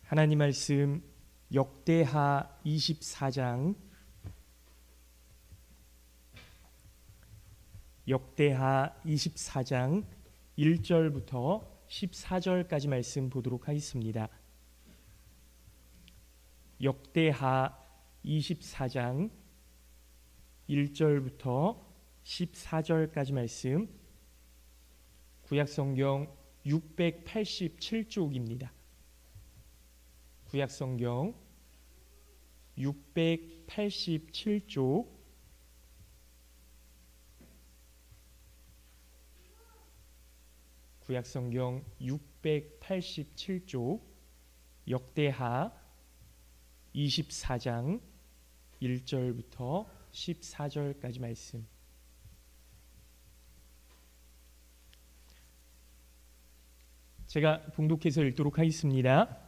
하나님 말씀 역대하 24장 역대하 24장 1절부터 14절까지 말씀 보도록 하겠습니다. 역대하 24장 1절부터 14절까지 말씀, 구약성경 687쪽입니다. 구약성경 687쪽 구약성경 687쪽 역대하 24장 1절부터 14절까지 말씀. 제가 봉독해서 읽도록 하겠습니다.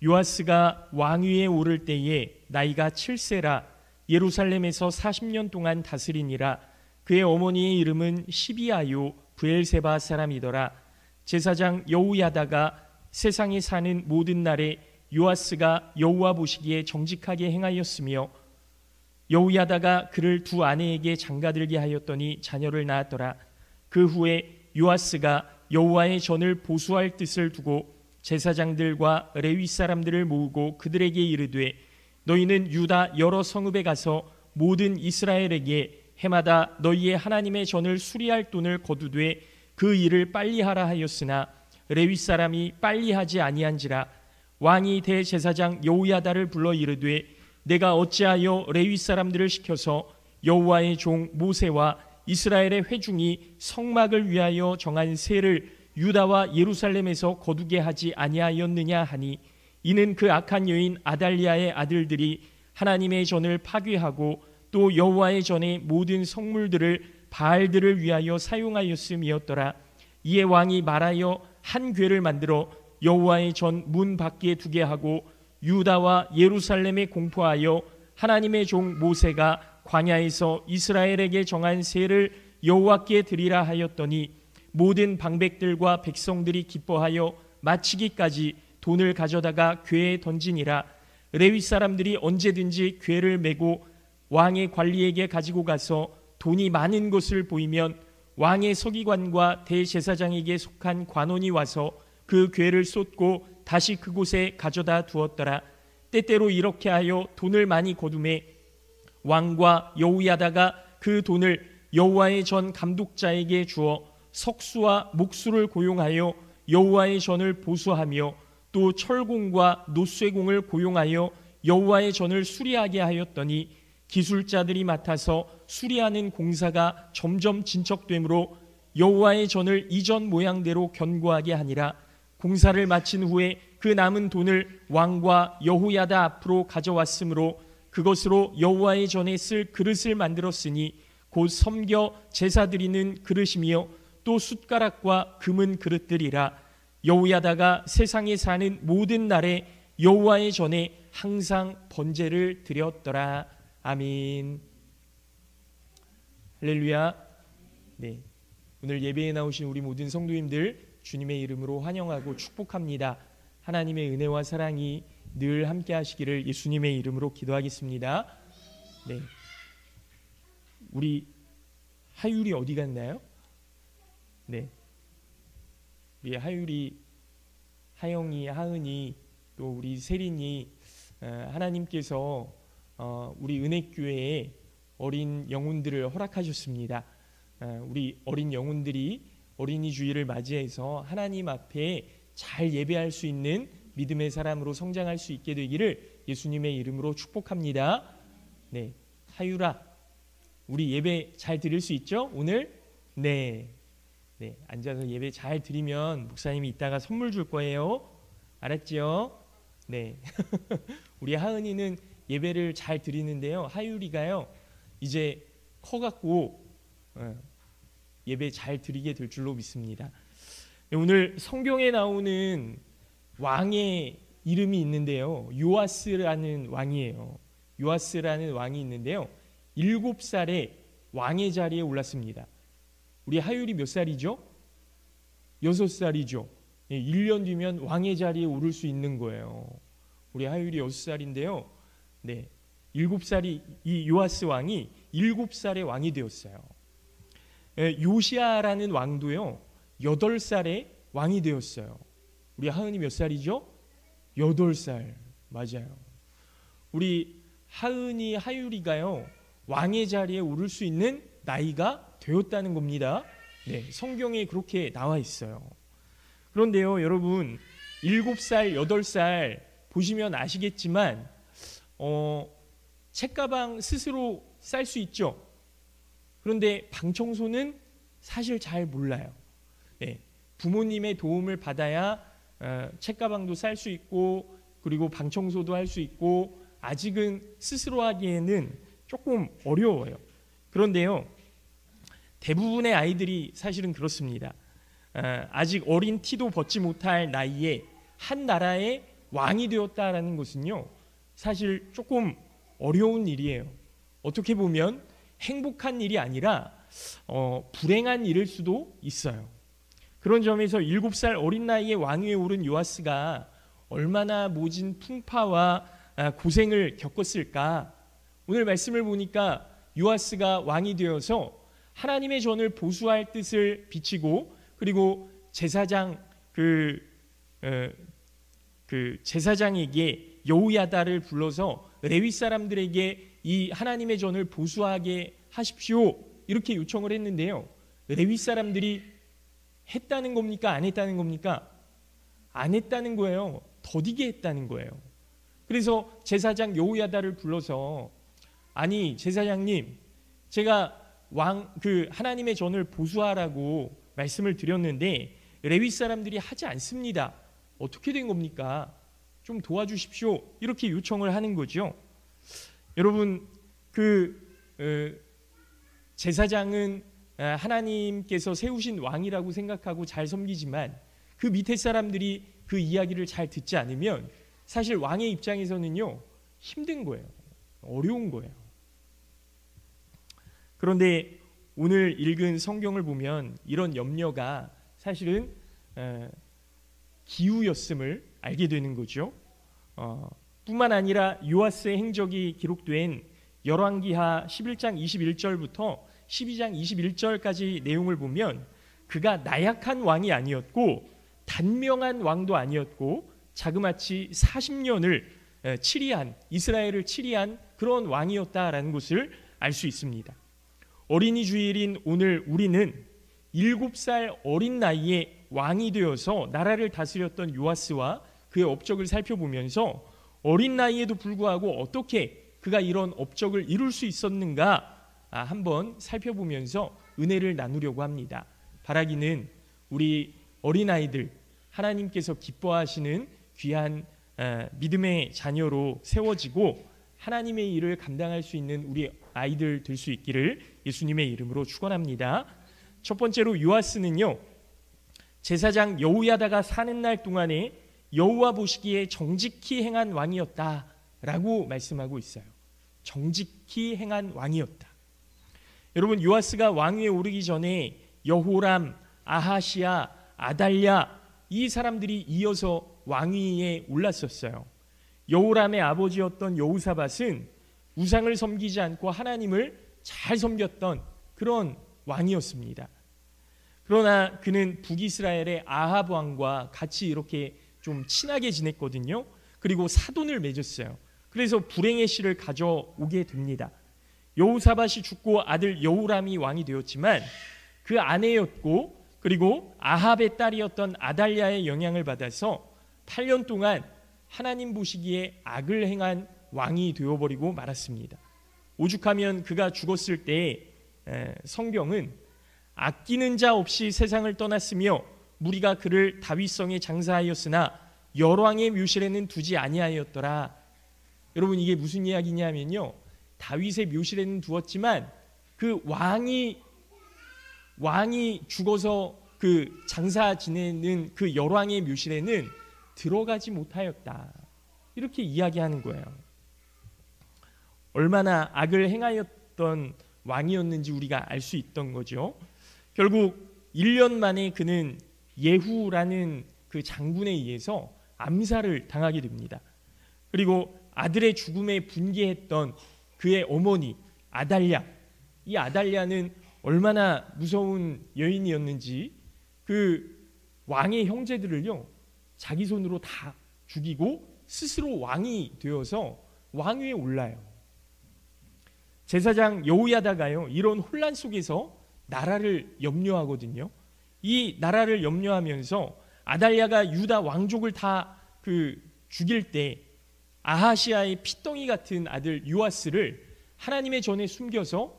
요아스가 왕위에 오를 때에 나이가 7세라 예루살렘에서 40년 동안 다스리니라. 그의 어머니의 이름은 시비아요 브엘세바 사람이더라. 제사장 여우야다가 세상에 사는 모든 날에 요아스가 여호와 보시기에 정직하게 행하였으며 여우야다가 그를 두 아내에게 장가들게 하였더니 자녀를 낳았더라. 그 후에 요아스가 여호와의 전을 보수할 뜻을 두고 제사장들과 레위 사람들을 모으고 그들에게 이르되, 너희는 유다 여러 성읍에 가서 모든 이스라엘에게 해마다 너희의 하나님의 전을 수리할 돈을 거두되 그 일을 빨리 하라 하였으나 레위 사람이 빨리 하지 아니한지라. 왕이 대제사장 여우야다를 불러 이르되, 내가 어찌하여 레위 사람들을 시켜서 여호와의 종 모세와 이스라엘의 회중이 성막을 위하여 정한 세를 유다와 예루살렘에서 거두게 하지 아니하였느냐 하니, 이는 그 악한 여인 아달리아의 아들들이 하나님의 전을 파괴하고 또 여호와의 전의 모든 성물들을 바알들을 위하여 사용하였음이었더라. 이에 왕이 말하여 한 궤를 만들어 여호와의 전 문 밖에 두게 하고 유다와 예루살렘에 공포하여 하나님의 종 모세가 광야에서 이스라엘에게 정한 세를 여호와께 드리라 하였더니, 모든 방백들과 백성들이 기뻐하여 마치기까지 돈을 가져다가 궤에 던지니라. 레위 사람들이 언제든지 궤를 메고 왕의 관리에게 가지고 가서 돈이 많은 것을 보이면 왕의 서기관과 대제사장에게 속한 관원이 와서 그 궤를 쏟고 다시 그곳에 가져다 두었더라. 때때로 이렇게 하여 돈을 많이 거두매 왕과 여우야다가 그 돈을 여호와의 전 감독자에게 주어 석수와 목수를 고용하여 여호와의 전을 보수하며 또 철공과 노쇠공을 고용하여 여호와의 전을 수리하게 하였더니, 기술자들이 맡아서 수리하는 공사가 점점 진척되므로 여호와의 전을 이전 모양대로 견고하게 하니라. 공사를 마친 후에 그 남은 돈을 왕과 여호야다 앞으로 가져왔으므로 그것으로 여호와의 전에 쓸 그릇을 만들었으니 곧 섬겨 제사 드리는 그릇이며 또 숟가락과 금은 그릇들이라. 여호야다가 세상에 사는 모든 날에 여호와의 전에 항상 번제를 드렸더라. 아멘. 할렐루야. 네, 오늘 예배에 나오신 우리 모든 성도님들 주님의 이름으로 환영하고 축복합니다. 하나님의 은혜와 사랑이 늘 함께 하시기를 예수님의 이름으로 기도하겠습니다. 네, 우리 하율이 어디 갔나요? 네, 우리 하율이, 하영이, 하은이, 또 우리 세린이, 하나님께서 우리 은혜교회에 어린 영혼들을 허락하셨습니다. 우리 어린 영혼들이 어린이 주일을 맞이해서 하나님 앞에 잘 예배할 수 있는 믿음의 사람으로 성장할 수 있게 되기를 예수님의 이름으로 축복합니다. 네, 하율아, 우리 예배 잘 드릴 수 있죠? 오늘? 네, 앉아서 예배 잘 드리면 목사님이 이따가 선물 줄 거예요. 알았죠? 네. 우리 하은이는 예배를 잘 드리는데요, 하율이가요 이제 커갖고 예배 잘 드리게 될 줄로 믿습니다. 오늘 성경에 나오는 왕의 이름이 있는데요, 요아스라는 왕이에요. 요아스라는 왕이 있는데요, 7살에 왕의 자리에 올랐습니다. 우리 하율이 몇 살이죠? 6살이죠. 1년 뒤면 왕의 자리에 오를 수 있는 거예요. 우리 하율이 6살인데요. 네, 7살이 이 요아스 왕이 7살에 왕이 되었어요. 요시아라는 왕도요 8살에 왕이 되었어요. 우리 하은이 몇 살이죠? 8살. 맞아요. 우리 하은이 하율이가요 왕의 자리에 오를 수 있는 나이가 되었다는 겁니다. 네, 성경에 그렇게 나와 있어요. 그런데요 여러분 7살 8살 보시면 아시겠지만 책가방 스스로 쌀 수 있죠. 그런데 방 청소는 사실 잘 몰라요. 네, 부모님의 도움을 받아야 책가방도 쌀 수 있고 그리고 방 청소도 할 수 있고 아직은 스스로 하기에는 조금 어려워요. 그런데요 대부분의 아이들이 사실은 그렇습니다. 아직 어린 티도 벗지 못할 나이에 한 나라의 왕이 되었다라는 것은요 사실 조금 어려운 일이에요. 어떻게 보면 행복한 일이 아니라 불행한 일일 수도 있어요. 그런 점에서 7살 어린 나이에 왕위에 오른 요아스가 얼마나 모진 풍파와 고생을 겪었을까. 오늘 말씀을 보니까 요아스가 왕이 되어서 하나님의 전을 보수할 뜻을 비치고 그리고 제사장 제사장에게 여호야다를 불러서 레위 사람들에게 이 하나님의 전을 보수하게 하십시오 이렇게 요청을 했는데요. 레위 사람들이 했다는 겁니까? 안 했다는 겁니까? 안 했다는 거예요. 더디게 했다는 거예요. 그래서 제사장 여호야다를 불러서 아니 제사장님 제가 하나님의 전을 보수하라고 말씀을 드렸는데 레위 사람들이 하지 않습니다. 어떻게 된 겁니까? 좀 도와주십시오. 이렇게 요청을 하는 거죠. 여러분 제사장은 하나님께서 세우신 왕이라고 생각하고 잘 섬기지만 그 밑에 사람들이 그 이야기를 잘 듣지 않으면 사실 왕의 입장에서는요 힘든 거예요. 어려운 거예요. 그런데 오늘 읽은 성경을 보면 이런 염려가 사실은 기우였음을 알게 되는 거죠. 뿐만 아니라 요아스의 행적이 기록된 열왕기하 11장 21절부터 12장 21절까지 내용을 보면 그가 나약한 왕이 아니었고 단명한 왕도 아니었고 자그마치 40년을 이스라엘을 치리한 그런 왕이었다라는 것을 알 수 있습니다. 어린이 주일인 오늘 우리는 7살 어린 나이에 왕이 되어서 나라를 다스렸던 요아스와 그의 업적을 살펴보면서 어린 나이에도 불구하고 어떻게 그가 이런 업적을 이룰 수 있었는가 한번 살펴보면서 은혜를 나누려고 합니다. 바라기는 우리 어린아이들 하나님께서 기뻐하시는 귀한 믿음의 자녀로 세워지고 하나님의 일을 감당할 수 있는 우리 아이들 될 수 있기를 예수님의 이름으로 축원합니다. 첫 번째로 요아스는요 제사장 여호야다가 사는 날 동안에 여호와 보시기에 정직히 행한 왕이었다라고 말씀하고 있어요. 정직히 행한 왕이었다. 여러분 요아스가 왕위에 오르기 전에 여호람, 아하시야, 아달랴 이 사람들이 이어서 왕위에 올랐었어요. 여호람의 아버지였던 여호사밧은 우상을 섬기지 않고 하나님을 잘 섬겼던 그런 왕이었습니다. 그러나 그는 북이스라엘의 아합 왕과 같이 이렇게 좀 친하게 지냈거든요. 그리고 사돈을 맺었어요. 그래서 불행의 씨를 가져오게 됩니다. 여호사밧이 죽고 아들 여호람이 왕이 되었지만 그 아내였고 그리고 아합의 딸이었던 아달랴의 영향을 받아서 8년 동안 하나님 보시기에 악을 행한 왕이 되어버리고 말았습니다. 오죽하면 그가 죽었을 때 성경은 아끼는 자 없이 세상을 떠났으며 무리가 그를 다윗성에 장사하였으나 열왕의 묘실에는 두지 아니하였더라. 여러분 이게 무슨 이야기냐면요 다윗의 묘실에는 두었지만 그 왕이 죽어서 그 장사 지내는 그 열왕의 묘실에는 들어가지 못하였다. 이렇게 이야기하는 거예요. 얼마나 악을 행하였던 왕이었는지 우리가 알 수 있던 거죠. 결국 1년 만에 그는 예후라는 그 장군에 의해서 암살을 당하게 됩니다. 그리고 아들의 죽음에 분개했던 그의 어머니 아달랴, 이 아달랴는 얼마나 무서운 여인이었는지 그 왕의 형제들을요 자기 손으로 다 죽이고 스스로 왕이 되어서 왕위에 올라요. 제사장 여호야다가요 이런 혼란 속에서 나라를 염려하거든요. 이 나라를 염려하면서 아달랴가 유다 왕족을 다 죽일 때 아하시아의 핏덩이 같은 아들 요아스를 하나님의 전에 숨겨서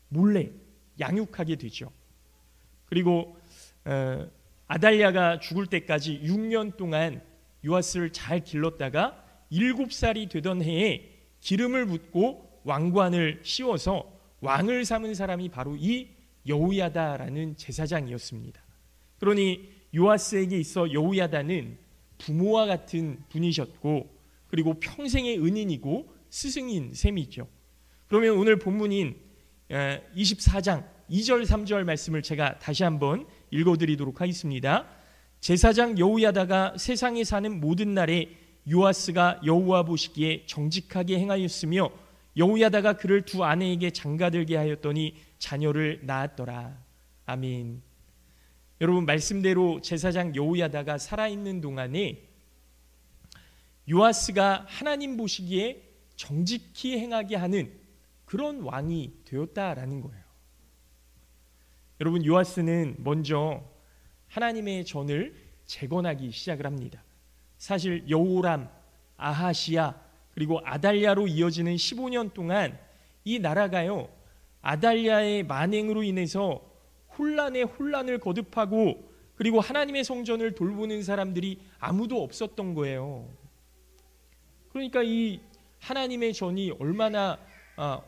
몰래 양육하게 되죠. 그리고 아달랴가 죽을 때까지 6년 동안 요아스를 잘 길렀다가 7살이 되던 해에 기름을 붓고 왕관을 씌워서 왕을 삼은 사람이 바로 이 여호야다라는 제사장이었습니다. 그러니 요아스에게 있어 여호야다는 부모와 같은 분이셨고 그리고 평생의 은인이고 스승인 셈이죠. 그러면 오늘 본문인 24장 2절 3절 말씀을 제가 다시 한번 읽어드리도록 하겠습니다. 제사장 여호야다가 세상에 사는 모든 날에 요아스가 여호와 보시기에 정직하게 행하였으며 여호야다가 그를 두 아내에게 장가들게 하였더니 자녀를 낳았더라. 아멘. 여러분 말씀대로 제사장 여호야다가 살아있는 동안에 요아스가 하나님 보시기에 정직히 행하게 하는 그런 왕이 되었다라는 거예요. 여러분 요아스는 먼저 하나님의 전을 재건하기 시작을 합니다. 사실 여호람, 아하시야 그리고 아달랴로 이어지는 15년 동안 이 나라가요 아달랴의 만행으로 인해서 혼란에 혼란을 거듭하고 그리고 하나님의 성전을 돌보는 사람들이 아무도 없었던 거예요. 그러니까 이 하나님의 전이 얼마나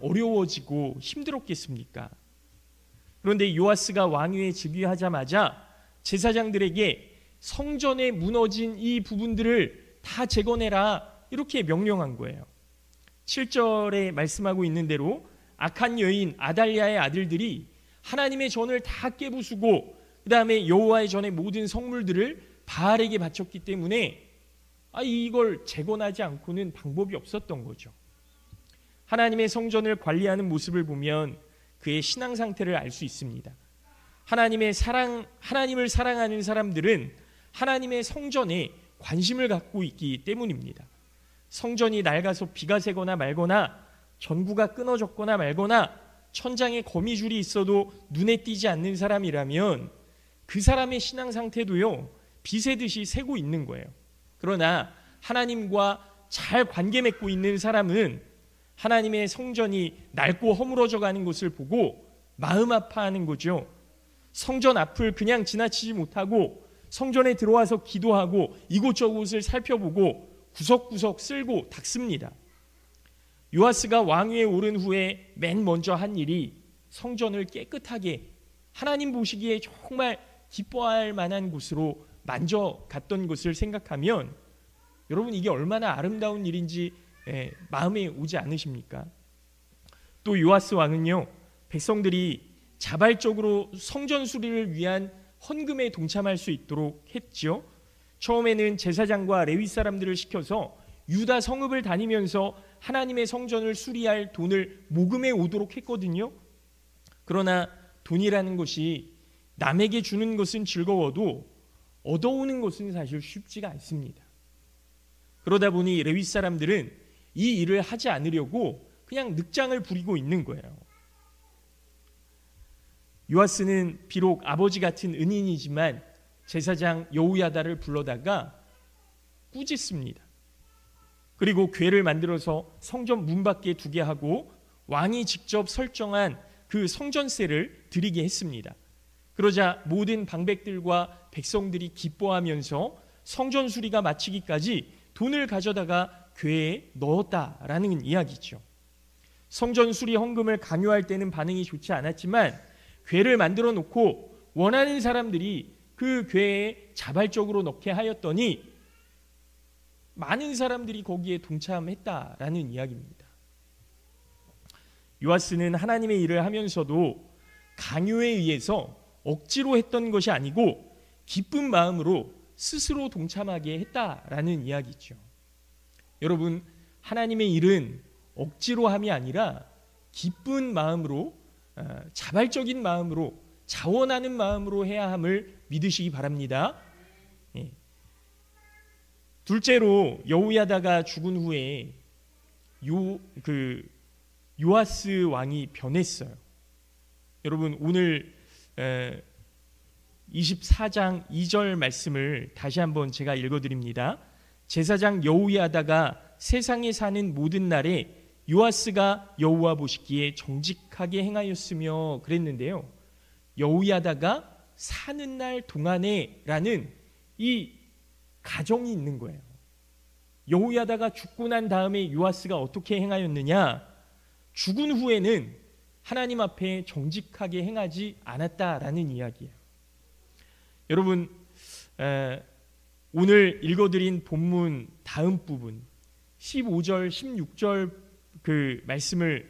어려워지고 힘들었겠습니까? 그런데 요아스가 왕위에 즉위하자마자 제사장들에게 성전에 무너진 이 부분들을 다 재건해라 이렇게 명령한 거예요. 7절에 말씀하고 있는 대로 악한 여인 아달랴의 아들들이 하나님의 전을 다 깨부수고 그 다음에 여호와의 전의 모든 성물들을 바알에게 바쳤기 때문에 이걸 재건하지 않고는 방법이 없었던 거죠. 하나님의 성전을 관리하는 모습을 보면 그의 신앙 상태를 알 수 있습니다. 하나님을 사랑하는 사람들은 하나님의 성전에 관심을 갖고 있기 때문입니다. 성전이 낡아서 비가 새거나 말거나 전구가 끊어졌거나 말거나 천장에 거미줄이 있어도 눈에 띄지 않는 사람이라면 그 사람의 신앙 상태도요 비새듯이 새고 있는 거예요. 그러나 하나님과 잘 관계 맺고 있는 사람은 하나님의 성전이 낡고 허물어져 가는 것을 보고 마음 아파하는 거죠. 성전 앞을 그냥 지나치지 못하고 성전에 들어와서 기도하고 이곳저곳을 살펴보고 구석구석 쓸고 닦습니다. 요아스가 왕위에 오른 후에 맨 먼저 한 일이 성전을 깨끗하게 하나님 보시기에 정말 기뻐할 만한 곳으로 만져갔던 것을 생각하면 여러분 이게 얼마나 아름다운 일인지 마음에 오지 않으십니까? 또 요아스 왕은요 백성들이 자발적으로 성전 수리를 위한 헌금에 동참할 수 있도록 했죠. 처음에는 제사장과 레위 사람들을 시켜서 유다 성읍을 다니면서 하나님의 성전을 수리할 돈을 모금해 오도록 했거든요. 그러나 돈이라는 것이 남에게 주는 것은 즐거워도 얻어오는 것은 사실 쉽지가 않습니다. 그러다 보니 레위 사람들은 이 일을 하지 않으려고 그냥 늑장을 부리고 있는 거예요. 요아스는 비록 아버지 같은 은인이지만 제사장 여호야다를 불러다가 꾸짖습니다. 그리고 궤를 만들어서 성전 문 밖에 두게 하고 왕이 직접 설정한 그 성전세를 드리게 했습니다. 그러자 모든 방백들과 백성들이 기뻐하면서 성전 수리가 마치기까지 돈을 가져다가 궤에 넣었다라는 이야기죠. 성전 수리 헌금을 강요할 때는 반응이 좋지 않았지만 궤를 만들어 놓고 원하는 사람들이 그 궤에 자발적으로 넣게 하였더니 많은 사람들이 거기에 동참했다라는 이야기입니다. 요아스는 하나님의 일을 하면서도 강요에 의해서 억지로 했던 것이 아니고 기쁜 마음으로 스스로 동참하게 했다라는 이야기죠. 여러분, 하나님의 일은 억지로 함이 아니라 기쁜 마음으로, 자발적인 마음으로, 자원하는 마음으로 해야 함을 믿으시기 바랍니다. 둘째로, 여호야다가 죽은 후에 요아스 왕이 변했어요. 여러분, 오늘 24장 2절 말씀을 다시 한번 제가 읽어드립니다. 제사장 여호야다가 세상에 사는 모든 날에 요아스가 여호와 보시기에 정직하게 행하였으며 그랬는데요. 여호야다가 사는 날 동안에 라는 이 가정이 있는 거예요. 여호야다가 죽고 난 다음에 요아스가 어떻게 행하였느냐? 죽은 후에는 하나님 앞에 정직하게 행하지 않았다라는 이야기예요. 여러분, 오늘 읽어드린 본문 다음 부분 15절, 16절 그 말씀을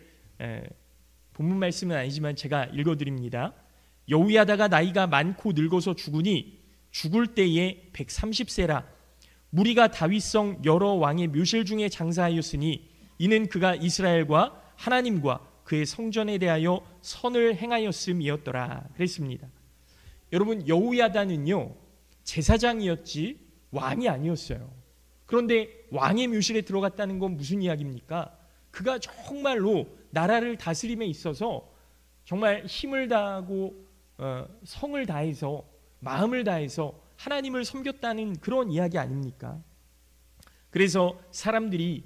본문 말씀은 아니지만 제가 읽어드립니다. 여호야다가 나이가 많고 늙어서 죽으니 죽을 때에 130세라. 무리가 다윗성 여러 왕의 묘실 중에 장사하였으니 이는 그가 이스라엘과 하나님과 그의 성전에 대하여 선을 행하였음이었더라 그랬습니다. 여러분, 여호야다는요 제사장이었지 왕이 아니었어요. 그런데 왕의 묘실에 들어갔다는 건 무슨 이야기입니까? 그가 정말로 나라를 다스림에 있어서 정말 힘을 다하고 성을 다해서 마음을 다해서 하나님을 섬겼다는 그런 이야기 아닙니까? 그래서 사람들이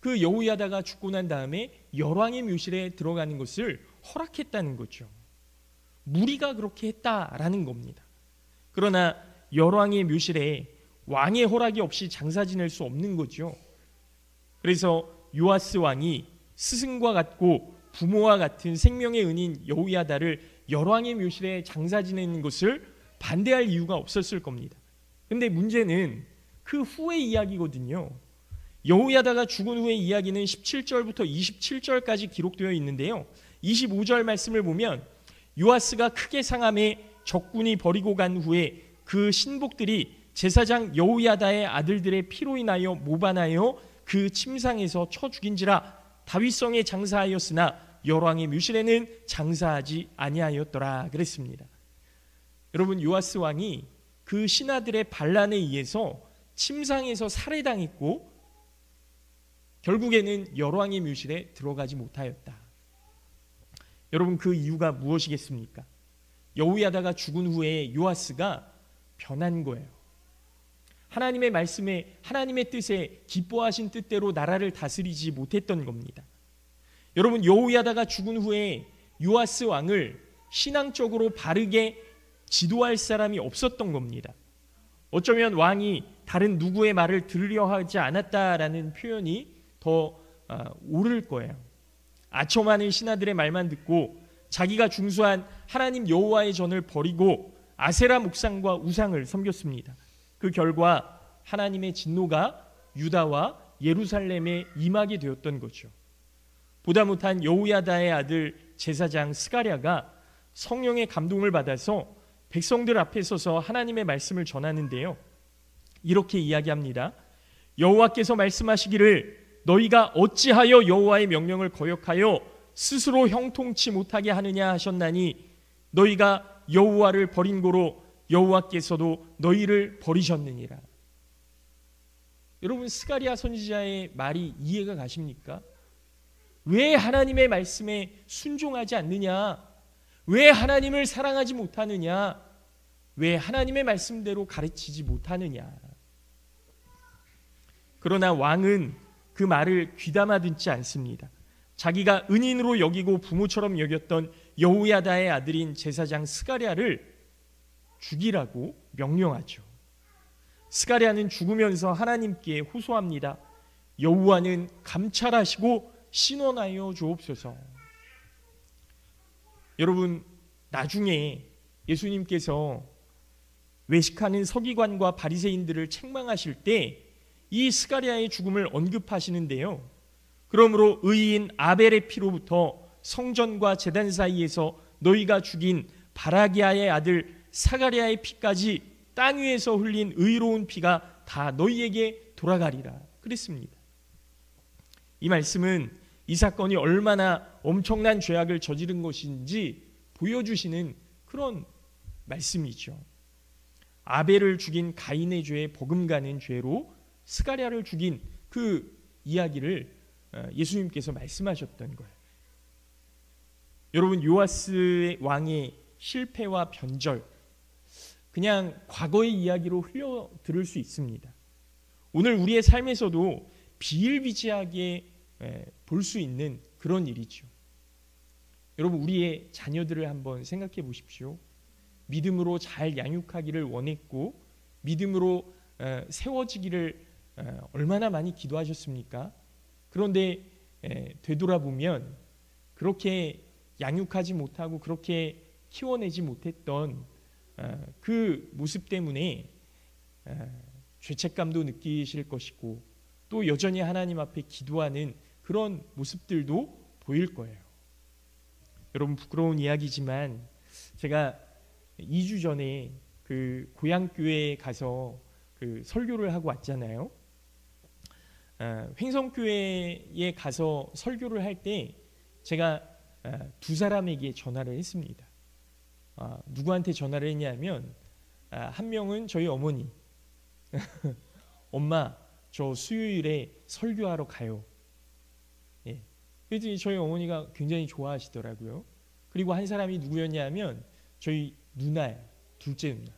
그 여호야다가 죽고 난 다음에 열왕의 묘실에 들어가는 것을 허락했다는 거죠. 무리가 그렇게 했다라는 겁니다. 그러나 열왕의 묘실에 왕의 허락이 없이 장사 지낼 수 없는 거죠. 그래서 요아스 왕이 스승과 같고 부모와 같은 생명의 은인 여호야다를 열왕의 묘실에 장사 지내는 것을 반대할 이유가 없었을 겁니다. 그런데 문제는 그 후의 이야기거든요. 여호야다가 죽은 후의 이야기는 17절부터 27절까지 기록되어 있는데요. 25절 말씀을 보면 요아스가 크게 상함에 적군이 버리고 간 후에 그 신복들이 제사장 여호야다의 아들들의 피로 인하여 모반하여 그 침상에서 쳐 죽인지라. 다윗성에 장사하였으나 열왕의 묘실에는 장사하지 아니하였더라 그랬습니다. 여러분, 요아스 왕이 그 신하들의 반란에 의해서 침상에서 살해당했고 결국에는 열왕의 묘실에 들어가지 못하였다. 여러분, 그 이유가 무엇이겠습니까? 여호야다가 죽은 후에 요아스가 변한 거예요. 하나님의 말씀에, 하나님의 뜻에 기뻐하신 뜻대로 나라를 다스리지 못했던 겁니다. 여러분, 여호야다가 죽은 후에 요아스 왕을 신앙적으로 바르게 지도할 사람이 없었던 겁니다. 어쩌면 왕이 다른 누구의 말을 들으려 하지 않았다라는 표현이 더 옳을 거예요. 아첨하는 신하들의 말만 듣고 자기가 중수한 하나님 여호와의 전을 버리고 아세라 목상과 우상을 섬겼습니다. 그 결과 하나님의 진노가 유다와 예루살렘에 임하게 되었던 거죠. 보다 못한 여호야다의 아들 제사장 스가랴가 성령의 감동을 받아서 백성들 앞에 서서 하나님의 말씀을 전하는데요. 이렇게 이야기합니다. 여호와께서 말씀하시기를 너희가 어찌하여 여호와의 명령을 거역하여 스스로 형통치 못하게 하느냐 하셨나니 너희가 여호와를 버린 고로 여호와께서도 너희를 버리셨느니라. 여러분, 스가랴 선지자의 말이 이해가 가십니까? 왜 하나님의 말씀에 순종하지 않느냐? 왜 하나님을 사랑하지 못하느냐? 왜 하나님의 말씀대로 가르치지 못하느냐? 그러나 왕은 그 말을 귀담아 듣지 않습니다. 자기가 은인으로 여기고 부모처럼 여겼던 여호야다의 아들인 제사장 스가랴를 죽이라고 명령하죠. 스가랴는 죽으면서 하나님께 호소합니다. 여호와는 감찰하시고 신원하여 주옵소서. 여러분, 나중에 예수님께서 외식하는 서기관과 바리새인들을 책망하실 때 이 스가랴의 죽음을 언급하시는데요. 그러므로 의인 아벨의 피로부터 성전과 제단 사이에서 너희가 죽인 바라기아의 아들 사가랴의 피까지 땅 위에서 흘린 의로운 피가 다 너희에게 돌아가리라 그랬습니다. 이 말씀은 이 사건이 얼마나 엄청난 죄악을 저지른 것인지 보여주시는 그런 말씀이죠. 아벨을 죽인 가인의 죄에 버금가는 죄로 스가랴를 죽인 그 이야기를 예수님께서 말씀하셨던 거예요. 여러분, 요아스 왕의 실패와 변절, 그냥 과거의 이야기로 흘려 들을 수 있습니다. 오늘 우리의 삶에서도 비일비재하게 볼 수 있는 그런 일이죠. 여러분, 우리의 자녀들을 한번 생각해 보십시오. 믿음으로 잘 양육하기를 원했고 믿음으로 세워지기를 얼마나 많이 기도하셨습니까? 그런데 되돌아보면 그렇게 양육하지 못하고 그렇게 키워내지 못했던 그 모습 때문에 죄책감도 느끼실 것이고 또 여전히 하나님 앞에 기도하는 그런 모습들도 보일 거예요. 여러분, 부끄러운 이야기지만 제가 2주 전에 그 고향교회에 가서 그 설교를 하고 왔잖아요. 횡성교회에 가서 설교를 할 때 제가 두 사람에게 전화를 했습니다. 누구한테 전화를 했냐면 한 명은 저희 어머니. 엄마, 저 수요일에 설교하러 가요. 예. 그랬더니 저희 어머니가 굉장히 좋아하시더라고요. 그리고 한 사람이 누구였냐면 저희 누나예요. 둘째 누나.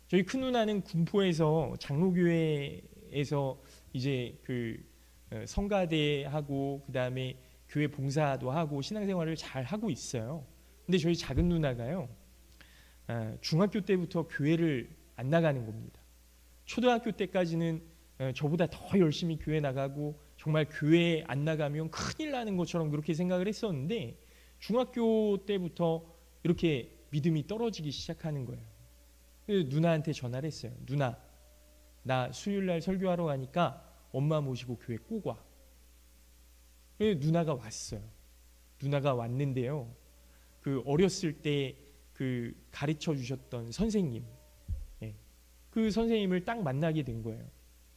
저희 큰 누나는 군포에서 장로교회에서 이제 그 성가대하고 그 다음에 교회 봉사도 하고 신앙생활을 잘 하고 있어요. 근데 저희 작은 누나가요, 중학교 때부터 교회를 안 나가는 겁니다. 초등학교 때까지는 저보다 더 열심히 교회 나가고 정말 교회에 안 나가면 큰일 나는 것처럼 그렇게 생각을 했었는데 중학교 때부터 이렇게 믿음이 떨어지기 시작하는 거예요. 그래서 누나한테 전화를 했어요. 누나, 나 수요일날 설교하러 가니까 엄마 모시고 교회 꼭 와. 그래서 누나가 왔어요. 누나가 왔는데요, 그 어렸을 때 그 가르쳐 주셨던 선생님, 그 선생님을 딱 만나게 된 거예요.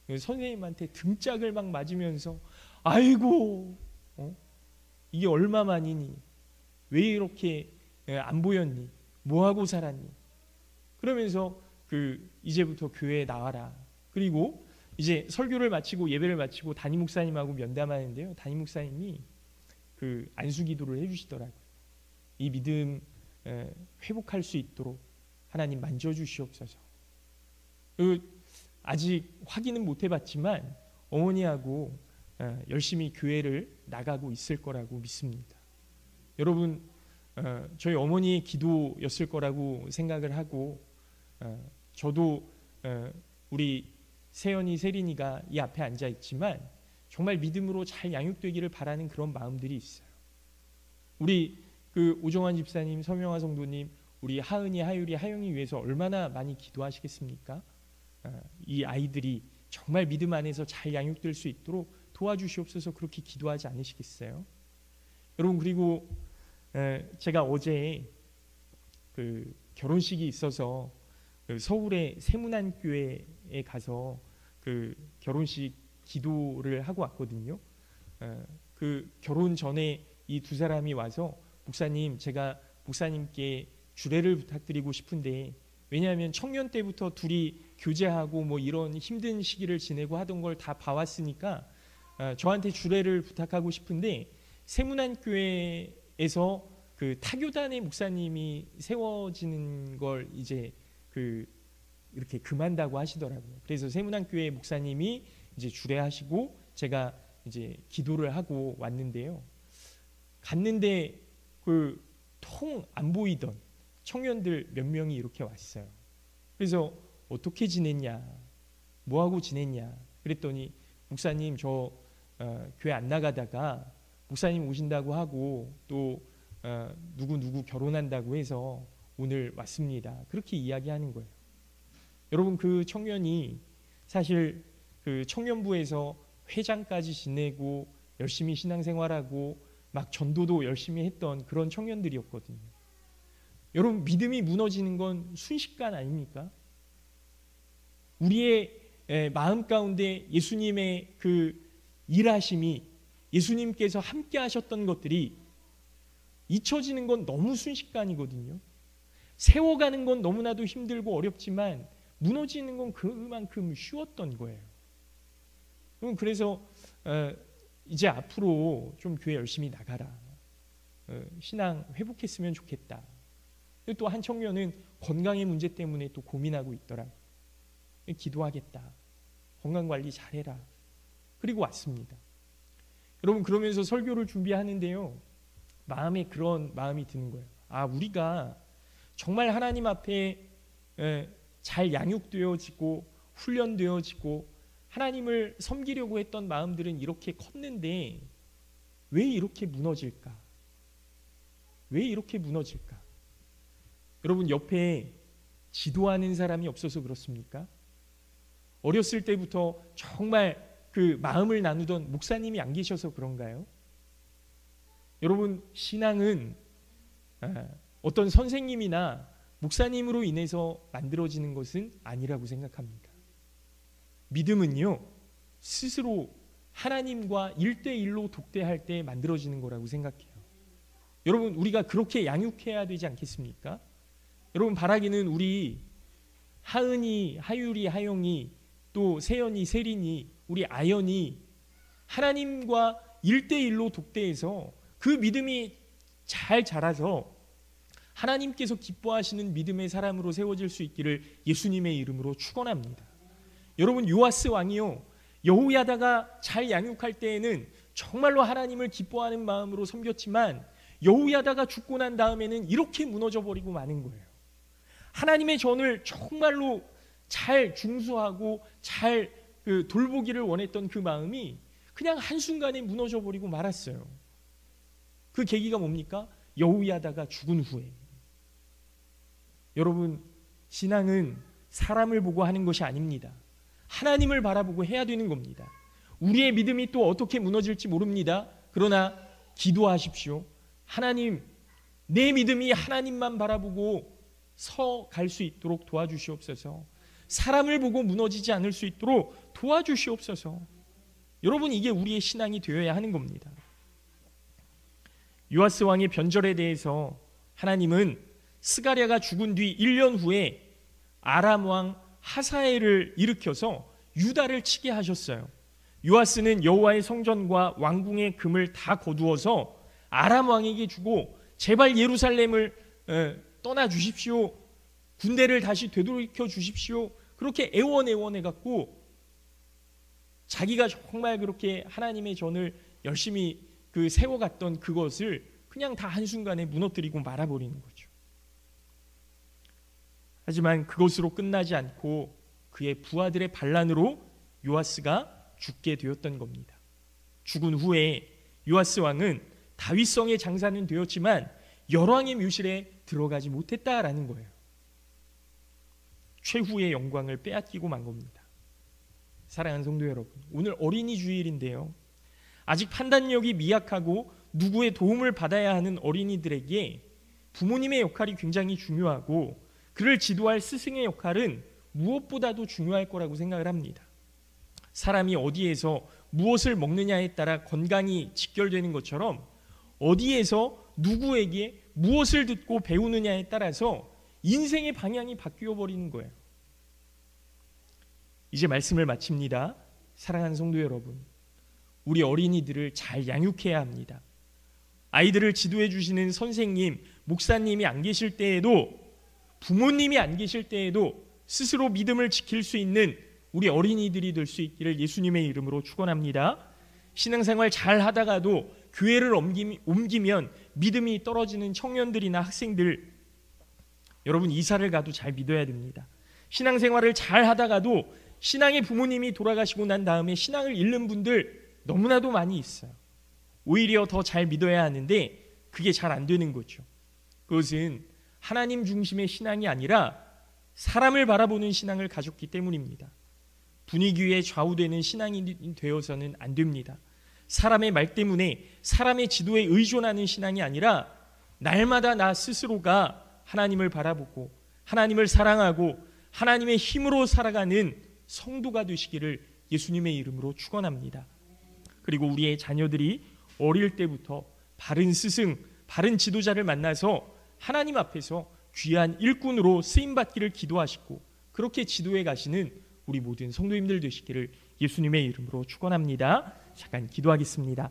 선생님한테 등짝을 막 맞으면서 아이고, 이게 얼마만이니? 왜 이렇게 안 보였니? 뭐하고 살았니? 그러면서 이제부터 교회에 나와라. 그리고 이제 설교를 마치고 예배를 마치고 담임 목사님하고 면담하는데요, 담임 목사님이 그 안수기도를 해주시더라고요. 이 믿음 회복할 수 있도록 하나님 만져주시옵소서. 아직 확인은 못 해봤지만 어머니하고 열심히 교회를 나가고 있을 거라고 믿습니다. 여러분, 저희 어머니의 기도였을 거라고 생각을 하고 저도 우리 세연이, 세린이가 이 앞에 앉아 있지만 정말 믿음으로 잘 양육되기를 바라는 그런 마음들이 있어요. 우리 그 오정환 집사님, 서명화 성도님, 우리 하은이, 하율이, 하영이 위해서 얼마나 많이 기도하시겠습니까? 이 아이들이 정말 믿음 안에서 잘 양육될 수 있도록 도와주시옵소서. 그렇게 기도하지 않으시겠어요? 여러분, 그리고 제가 어제 그 결혼식이 있어서 그 서울의 세문안교회에 가서 그 결혼식 기도를 하고 왔거든요. 그 결혼 전에 이 두 사람이 와서 목사님, 제가 목사님께 주례를 부탁드리고 싶은데, 왜냐하면 청년 때부터 둘이 교제하고 뭐 이런 힘든 시기를 지내고 하던 걸 다 봐왔으니까 저한테 주례를 부탁하고 싶은데, 세문안교회에서 그 타교단의 목사님이 세워지는 걸 이제 이렇게 금한다고 하시더라고요. 그래서 세문안교회 목사님이 이제 주례하시고 제가 이제 기도를 하고 왔는데요. 갔는데 그 통 안 보이던 청년들 몇 명이 이렇게 왔어요. 그래서 어떻게 지냈냐, 뭐하고 지냈냐 그랬더니, 목사님, 저 교회 안 나가다가 목사님 오신다고 하고 또 누구 결혼한다고 해서 오늘 왔습니다. 그렇게 이야기하는 거예요. 여러분, 그 청년이 사실 그 청년부에서 회장까지 지내고 열심히 신앙생활하고 막 전도도 열심히 했던 그런 청년들이었거든요. 여러분, 믿음이 무너지는 건 순식간 아닙니까? 우리의 마음 가운데 예수님의 그 일하심이, 예수님께서 함께 하셨던 것들이 잊혀지는 건 너무 순식간이거든요. 세워가는 건 너무나도 힘들고 어렵지만 무너지는 건 그만큼 쉬웠던 거예요. 그래서 이제 앞으로 좀 교회 열심히 나가라, 신앙 회복했으면 좋겠다. 또 한 청년은 건강의 문제 때문에 또 고민하고 있더라. 기도하겠다, 건강관리 잘해라. 그리고 왔습니다. 여러분, 그러면서 설교를 준비하는데요, 마음에 그런 마음이 드는 거예요. 우리가 정말 하나님 앞에 잘 양육되어지고 훈련되어지고 하나님을 섬기려고 했던 마음들은 이렇게 컸는데 왜 이렇게 무너질까? 왜 이렇게 무너질까? 여러분, 옆에 지도하는 사람이 없어서 그렇습니까? 어렸을 때부터 정말 그 마음을 나누던 목사님이 안 계셔서 그런가요? 여러분, 신앙은 어떤 선생님이나 목사님으로 인해서 만들어지는 것은 아니라고 생각합니다. 믿음은요, 스스로 하나님과 1대1로 독대할 때 만들어지는 거라고 생각해요. 여러분, 우리가 그렇게 양육해야 되지 않겠습니까? 여러분, 바라기는 우리 하은이, 하율이, 하영이, 또 세연이, 세린이, 우리 아연이 하나님과 1대1로 독대해서 그 믿음이 잘 자라서 하나님께서 기뻐하시는 믿음의 사람으로 세워질 수 있기를 예수님의 이름으로 축원합니다. 여러분, 요아스 왕이요, 여호야다가 잘 양육할 때에는 정말로 하나님을 기뻐하는 마음으로 섬겼지만 여호야다가 죽고 난 다음에는 이렇게 무너져 버리고 마는 거예요. 하나님의 전을 정말로 잘 중수하고 잘 돌보기를 원했던 그 마음이 그냥 한순간에 무너져 버리고 말았어요. 그 계기가 뭡니까? 여호야다가 죽은 후에. 여러분, 신앙은 사람을 보고 하는 것이 아닙니다. 하나님을 바라보고 해야 되는 겁니다. 우리의 믿음이 또 어떻게 무너질지 모릅니다. 그러나 기도하십시오. 하나님, 내 믿음이 하나님만 바라보고 서 갈 수 있도록 도와주시옵소서. 사람을 보고 무너지지 않을 수 있도록 도와주시옵소서. 여러분, 이게 우리의 신앙이 되어야 하는 겁니다. 요아스 왕의 변절에 대해서 하나님은 스가랴가 죽은 뒤 1년 후에 아람 왕 하사엘을 일으켜서 유다를 치게 하셨어요. 요아스는 여호와의 성전과 왕궁의 금을 다 거두어서 아람 왕에게 주고 제발 예루살렘을 떠나 주십시오. 군대를 다시 되돌이켜 주십시오. 그렇게 애원해갖고 자기가 정말 그렇게 하나님의 전을 열심히 세워갔던 그것을 그냥 다 한순간에 무너뜨리고 말아버리는 거죠. 하지만 그것으로 끝나지 않고 그의 부하들의 반란으로 요아스가 죽게 되었던 겁니다. 죽은 후에 요아스 왕은 다윗성의 장사는 되었지만 열왕의 묘실에 들어가지 못했다라는 거예요. 최후의 영광을 빼앗기고 만 겁니다. 사랑하는 성도 여러분, 오늘 어린이 주일인데요, 아직 판단력이 미약하고 누구의 도움을 받아야 하는 어린이들에게 부모님의 역할이 굉장히 중요하고 그를 지도할 스승의 역할은 무엇보다도 중요할 거라고 생각을 합니다. 사람이 어디에서 무엇을 먹느냐에 따라 건강이 직결되는 것처럼 어디에서 누구에게 무엇을 듣고 배우느냐에 따라서 인생의 방향이 바뀌어 버리는 거예요. 이제 말씀을 마칩니다. 사랑하는 성도 여러분, 우리 어린이들을 잘 양육해야 합니다. 아이들을 지도해 주시는 선생님, 목사님이 안 계실 때에도, 부모님이 안 계실 때에도 스스로 믿음을 지킬 수 있는 우리 어린이들이 될 수 있기를 예수님의 이름으로 축원합니다. 신앙생활 잘 하다가도 교회를 옮기면 믿음이 떨어지는 청년들이나 학생들, 여러분, 이사를 가도 잘 믿어야 됩니다. 신앙생활을 잘 하다가도 신앙의 부모님이 돌아가시고 난 다음에 신앙을 잃는 분들 너무나도 많이 있어요. 오히려 더 잘 믿어야 하는데 그게 잘 안 되는 거죠. 그것은 하나님 중심의 신앙이 아니라 사람을 바라보는 신앙을 가졌기 때문입니다. 분위기에 좌우되는 신앙이 되어서는 안 됩니다. 사람의 말 때문에 사람의 지도에 의존하는 신앙이 아니라 날마다 나 스스로가 하나님을 바라보고 하나님을 사랑하고 하나님의 힘으로 살아가는 성도가 되시기를 예수님의 이름으로 축원합니다. 그리고 우리의 자녀들이 어릴 때부터 바른 스승, 바른 지도자를 만나서 하나님 앞에서 귀한 일꾼으로 쓰임받기를 기도하시고 그렇게 지도해 가시는 우리 모든 성도님들 되시기를 예수님의 이름으로 축원합니다. 잠깐 기도하겠습니다.